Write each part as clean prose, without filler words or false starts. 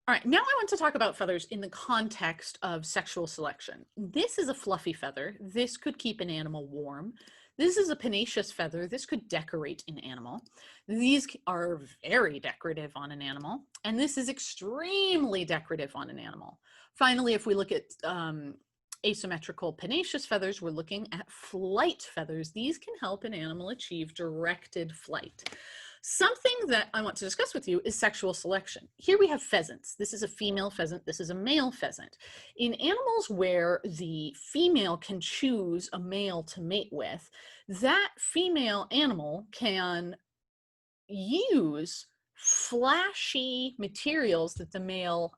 All right, now I want to talk about feathers in the context of sexual selection. This is a fluffy feather. This could keep an animal warm. This is a pennaceous feather. This could decorate an animal. These are very decorative on an animal, and this is extremely decorative on an animal. Finally, if we look at asymmetrical pennaceous feathers, we're looking at flight feathers. These can help an animal achieve directed flight. Something that I want to discuss with you is sexual selection. Here we have pheasants. This is a female pheasant. This is a male pheasant. In animals where the female can choose a male to mate with, that female animal can use flashy materials that the male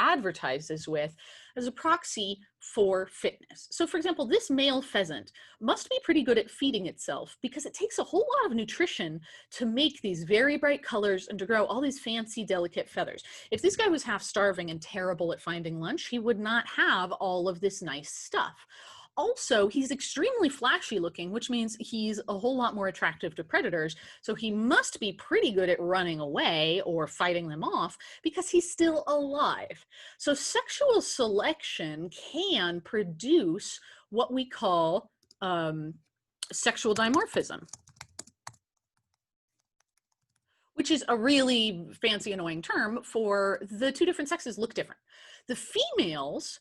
advertises with as a proxy for fitness. So for example, this male pheasant must be pretty good at feeding itself because it takes a whole lot of nutrition to make these very bright colors and to grow all these fancy, delicate feathers. If this guy was half starving and terrible at finding lunch, he would not have all of this nice stuff. Also, he's extremely flashy looking, which means he's a whole lot more attractive to predators. So he must be pretty good at running away or fighting them off because he's still alive. So sexual selection can produce what we call sexual dimorphism, which is a really fancy, annoying term for the two different sexes look different. The females,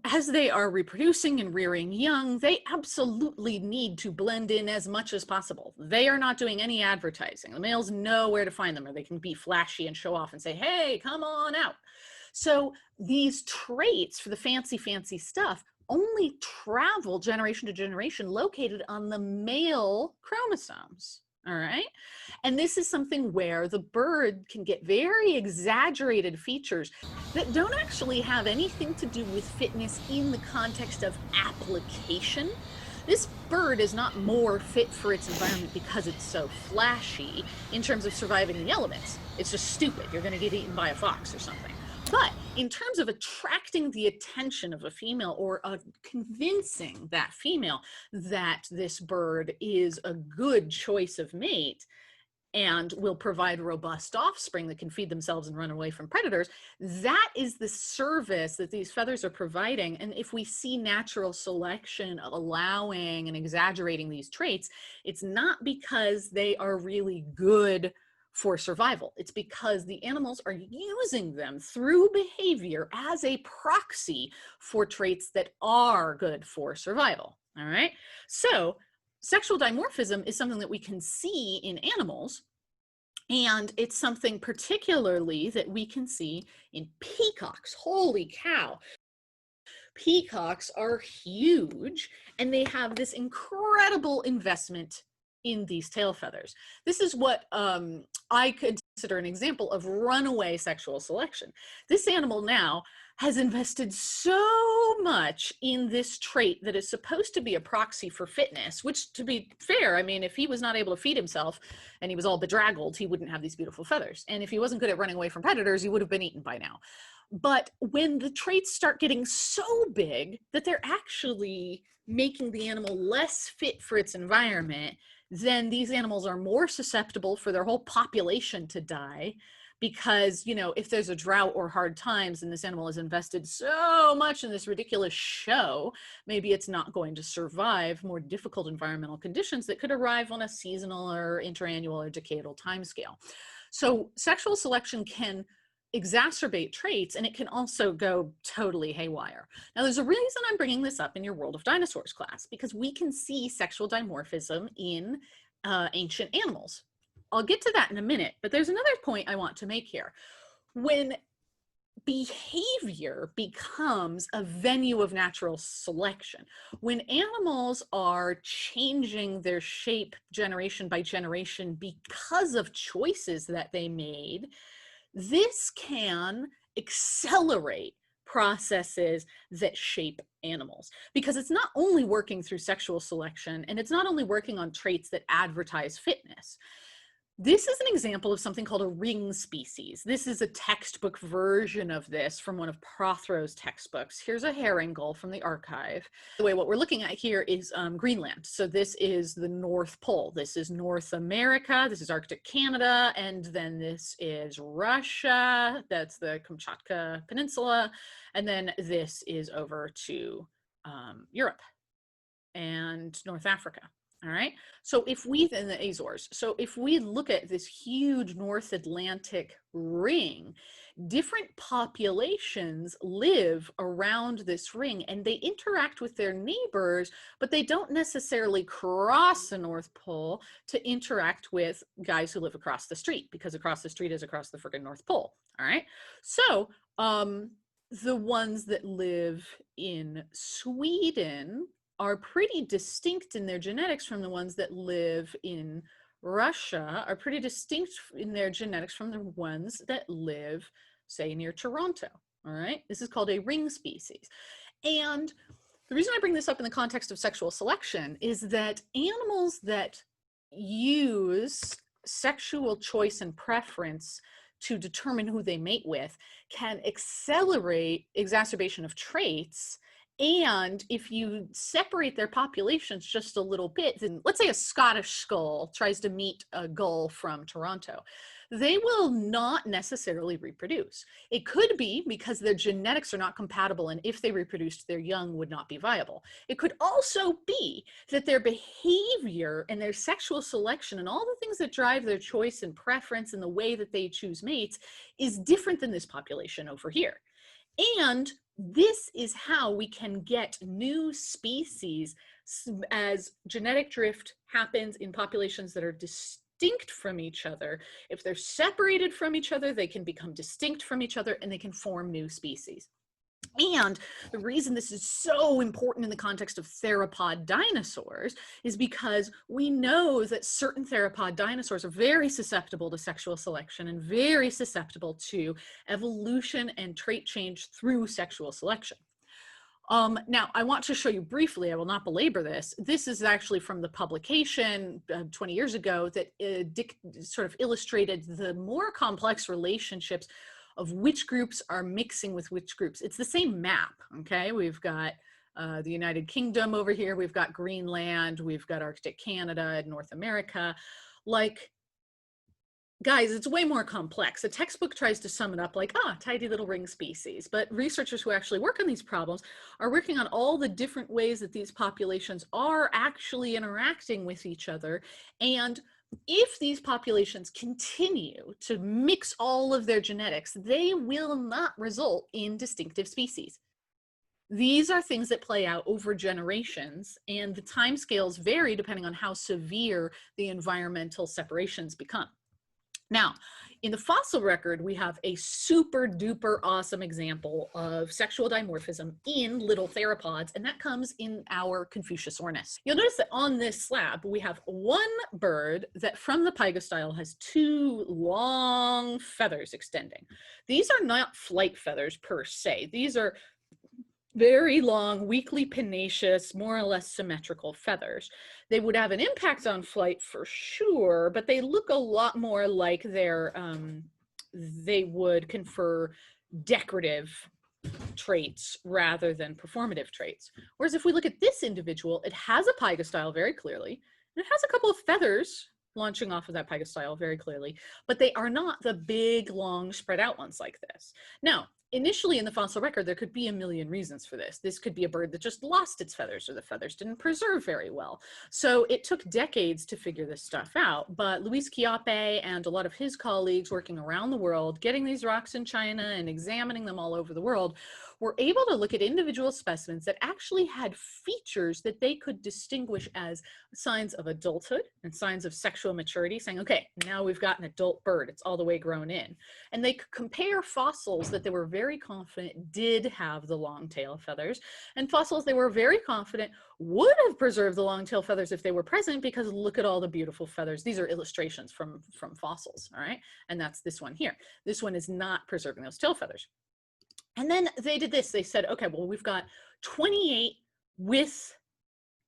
as they are reproducing and rearing young, they absolutely need to blend in as much as possible. They are not doing any advertising. The males know where to find them, or they can be flashy and show off and say, hey, come on out. So these traits for the fancy, fancy stuff only travel generation to generation located on the male chromosomes. All right. And this is something where the bird can get very exaggerated features that don't actually have anything to do with fitness in the context of application. This bird is not more fit for its environment because it's so flashy in terms of surviving the elements. It's just stupid. You're going to get eaten by a fox or something. But in terms of attracting the attention of a female or convincing that female that this bird is a good choice of mate and will provide robust offspring that can feed themselves and run away from predators, that is the service that these feathers are providing. And if we see natural selection allowing and exaggerating these traits, it's not because they are really good for survival. It's because the animals are using them through behavior as a proxy for traits that are good for survival. All right. So sexual dimorphism is something that we can see in animals, and it's something particularly that we can see in peacocks. Holy cow. Peacocks are huge, and they have this incredible investment in these tail feathers. This is what I consider an example of runaway sexual selection. This animal now has invested so much in this trait that is supposed to be a proxy for fitness, which, to be fair, I mean, if he was not able to feed himself and he was all bedraggled, he wouldn't have these beautiful feathers. And if he wasn't good at running away from predators, he would have been eaten by now. But when the traits start getting so big that they're actually making the animal less fit for its environment, then these animals are more susceptible for their whole population to die because, you know, if there's a drought or hard times and this animal has invested so much in this ridiculous show, maybe it's not going to survive more difficult environmental conditions that could arrive on a seasonal or interannual or decadal timescale. So sexual selection can exacerbate traits, and it can also go totally haywire. Now, there's a reason I'm bringing this up in your World of Dinosaurs class, because we can see sexual dimorphism in ancient animals. I'll get to that in a minute, but there's another point I want to make here. When behavior becomes a venue of natural selection, when animals are changing their shape generation by generation because of choices that they made, this can accelerate processes that shape animals, because it's not only working through sexual selection and it's not only working on traits that advertise fitness. This is an example of something called a ring species. This is a textbook version of this from one of Prothero's textbooks. Here's a herring gull from the archive. The way what we're looking at here is Greenland. So this is the North Pole. This is North America. This is Arctic Canada. And then this is Russia. That's the Kamchatka Peninsula. And then this is over to Europe and North Africa. All right. So if we, in the Azores, so if we look at this huge North Atlantic ring, different populations live around this ring and they interact with their neighbors, but they don't necessarily cross the North Pole to interact with guys who live across the street, because across the street is across the freaking North Pole. All right. So the ones that live in Sweden are pretty distinct in their genetics from the ones that live in Russia, are pretty distinct in their genetics from the ones that live, say, near Toronto. All right, this is called a ring species. And the reason I bring this up in the context of sexual selection is that animals that use sexual choice and preference to determine who they mate with can accelerate exacerbation of traits. And if you separate their populations just a little bit, then let's say a Scottish skull tries to meet a gull from Toronto, they will not necessarily reproduce. It could be because their genetics are not compatible, and if they reproduced, their young would not be viable. It could also be that their behavior and their sexual selection and all the things that drive their choice and preference and the way that they choose mates is different than this population over here. And this is how we can get new species as genetic drift happens in populations that are distinct from each other. If they're separated from each other, they can become distinct from each other and they can form new species. And the reason this is so important in the context of theropod dinosaurs is because we know that certain theropod dinosaurs are very susceptible to sexual selection and very susceptible to evolution and trait change through sexual selection. Now, I want to show you briefly, I will not belabor this. This is actually from the publication 20 years ago that sort of illustrated the more complex relationships of which groups are mixing with which groups. It's the same map, okay? We've got the United Kingdom over here, we've got Greenland, we've got Arctic Canada and North America. Like, guys, it's way more complex. A textbook tries to sum it up like, tidy little ring species. But researchers who actually work on these problems are working on all the different ways that these populations are actually interacting with each other. And if these populations continue to mix all of their genetics, they will not result in distinctive species. These are things that play out over generations, and the timescales vary depending on how severe the environmental separations become. Now, in the fossil record, we have a super duper awesome example of sexual dimorphism in little theropods, and that comes in our Confuciusornis. You'll notice that on this slab, we have one bird that from the pygostyle has two long feathers extending. These are not flight feathers per se. These are very long, weakly pinnaceous, more or less symmetrical feathers. They would have an impact on flight for sure, but they look a lot more like they would confer decorative traits rather than performative traits. Whereas if we look at this individual, it has a pygostyle very clearly, and it has a couple of feathers launching off of that pygostyle very clearly, but they are not the big, long, spread out ones like this. Now, initially in the fossil record, there could be a million reasons for this. This could be a bird that just lost its feathers, or the feathers didn't preserve very well. So it took decades to figure this stuff out, but Luis Chiappe and a lot of his colleagues working around the world, getting these rocks in China and examining them all over the world, were able to look at individual specimens that actually had features that they could distinguish as signs of adulthood and signs of sexual maturity, saying, okay, now we've got an adult bird, it's all the way grown in. And they could compare fossils that they were very confident did have the long tail feathers, and fossils they were very confident would have preserved the long tail feathers if they were present, because look at all the beautiful feathers. These are illustrations from fossils, all right? And that's this one here. This one is not preserving those tail feathers. And then they did this. They said, okay, well, we've got 28 with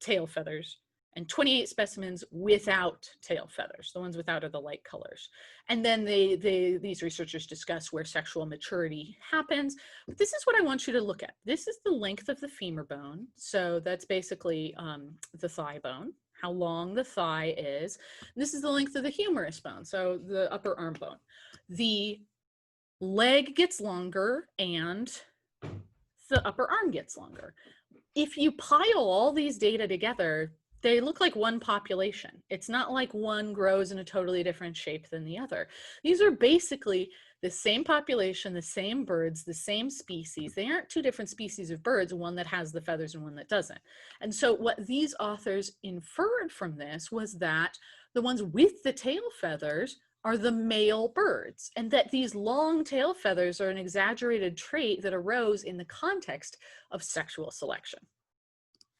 tail feathers and 28 specimens without tail feathers. The ones without are the light colors. And then these researchers discuss where sexual maturity happens. But this is what I want you to look at. This is the length of the femur bone. So that's basically the thigh bone, how long the thigh is. And this is the length of the humerus bone, so the upper arm bone. The leg gets longer and the upper arm gets longer. If you pile all these data together, they look like one population. It's not like one grows in a totally different shape than the other. These are basically the same population, the same birds, the same species. They aren't two different species of birds, one that has the feathers and one that doesn't. And so what these authors inferred from this was that the ones with the tail feathers are the male birds, and that these long tail feathers are an exaggerated trait that arose in the context of sexual selection.